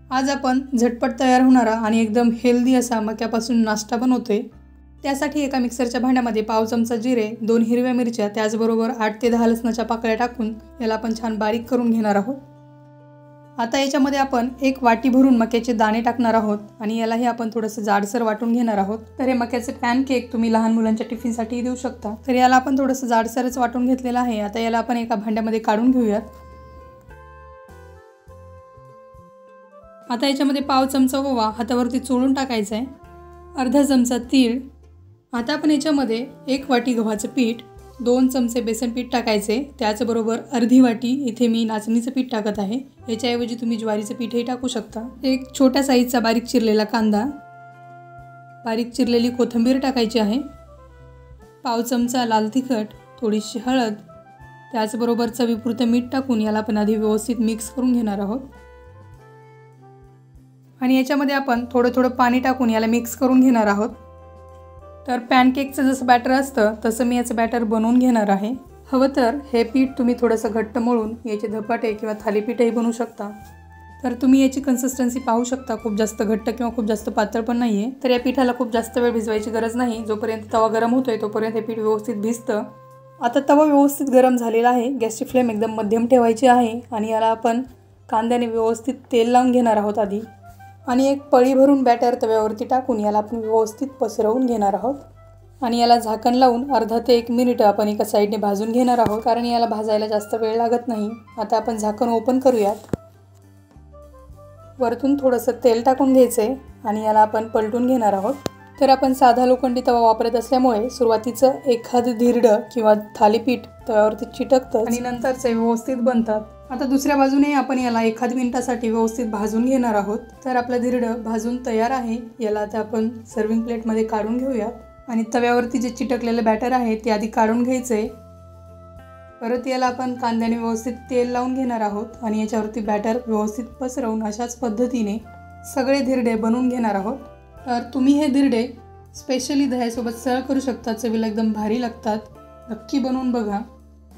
आज आपण झटपट तयार होणारा आणि एकदम हेल्दी असा मक्यापासून नाश्ता बनवतोय। त्यासाठी एका मिक्सरच्या भांड्यामध्ये पाव चमचा जिरे, 2 हिरव्या मिरच्या, त्याचबरोबर 8 ते 10 लसणाच्या पाकळ्या टाकून याला आपण छान बारीक करून घेणार आहोत। आता याच्यामध्ये आपण 1 वाटी भरून मक्याचे दाणे टाकणार आहोत आणि यालाही आपण थोडंसं जाडसर वाटून घेणार आहोत। तर हे मक्याचे पॅनकेक तुम्ही लहान मुलांच्या टिफिनसाठी देऊ शकता। तर याला आपण थोडंसं जाडसरच वाटून घेतलेलं आहे। आता याला आपण एका भांड्यामध्ये काढून घेऊयात। आता याच्यामध्ये पाव चमचा ओवा हातावरती चोळून टाकायचा आहे, अर्धा चमचा तीळ। आता आपण याच्यामध्ये 1 वाटी गव्हाचं पीठ, 2 चमचे बेसन पीठ टाकायचे, त्याचबरोबर अर्धी वाटी इथे मी नाचणीचं पीठ टाकत आहे। याच्याऐवजी तुम्ही ज्वारीचं पीठही टाकू शकता। एक छोट्या साईजचा बारीक चिरलेला कांदा, बारीक चिरलेली कोथिंबीर टाकायची आहे, पाव चमचा लाल तिखट, थोडीशी हळद, त्याचबरोबर चवीपुरतं मीठ टाकून याला आपण आधी व्यवस्थित मिक्स करून घेणार आहोत। आणि याच्यामध्ये आपण थोडं थोडं पाणी टाकून याला मिक्स करून घेणार आहोत। तर पॅनकेकचं जसं बॅटर असतं तसं मी याचं बॅटर बनवून घेणार आहे। हवं तर हे पीठ तुम्ही थोडंसं घट्ट मळून याचे धपाटे किंवा थालीपीठही बनवू शकता। तर तुम्ही याची कन्सिस्टन्सी पाहू शकता, खूप जास्त घट्ट किंवा खूप जास्त पातळ पण नाही आहे। तर या पिठाला खूप जास्त वेळ भिजवायची गरज नाही। जोपर्यंत तवा गरम होतोय तोपर्यंत हे पीठ व्यवस्थित भिजतं। आता तवा व्यवस्थित गरम झालेला आहे, गॅसची फ्लेम एकदम मध्यम ठेवायची आहे आणि याला आपण कांद्याने व्यवस्थित तेल लावून घेणार आहोत आधी। आणि एक पळी भरून बॅटर तव्यावरती टाकून याला आपण व्यवस्थित पसरवून घेणार आहोत आणि याला झाकण लावून अर्धा ते 1 मिनिट आपण एका साईडने भाजून घेणार आहोत, कारण याला भाजायला जास्त वेळ लागत नाही। आता आपण झाकण ओपन करूयात। वरतून थोडंसं तेल टाकून घ्यायचे आणि याला आपण पलटून घेणार आहोत। तर आपण साधा लोखंडी तवा वापरत असल्यामुळे सुरुवातीचं एखादं धिरडं किंवा थालीपीठ तव्यावरती चिटकतं आणि नंतरचे व्यवस्थित बनतात। आता दुसऱ्या बाजूने आपण याला 1 मिनिटासाठी व्यवस्थित भाजून घेणार आहोत। तर आपलं धिरडं भाजून तयार आहे। याला आता आपण सर्विंग प्लेटमध्ये काढून घेऊयात आणि तव्यावरती जे चिटकलेलं बॅटर आहे ते आधी काढून घ्यायचंय। परत याला आपण कांद्याने व्यवस्थित तेल लावून घेणार आहोत आणि याच्यावरती बॅटर व्यवस्थित पसरवून अशाच पद्धतीने सगळे धिरडे बनवून घेणार आहोत। तर तुम्ही हे धिरडे स्पेशली दह्यासोबत सर्व करू शकता, चवीला एकदम भारी लागतात। नक्की बनवून बघा।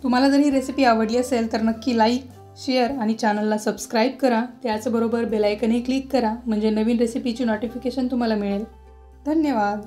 तुम्हाला जर ही रेसिपी आवडली असेल तर नक्की लाईक, शेअर आणि चॅनलला सबस्क्राईब करा। त्याचबरोबर बेल आयकनही क्लिक करा, म्हणजे नवीन रेसिपीची नोटिफिकेशन तुम्हाला मिळेल। धन्यवाद।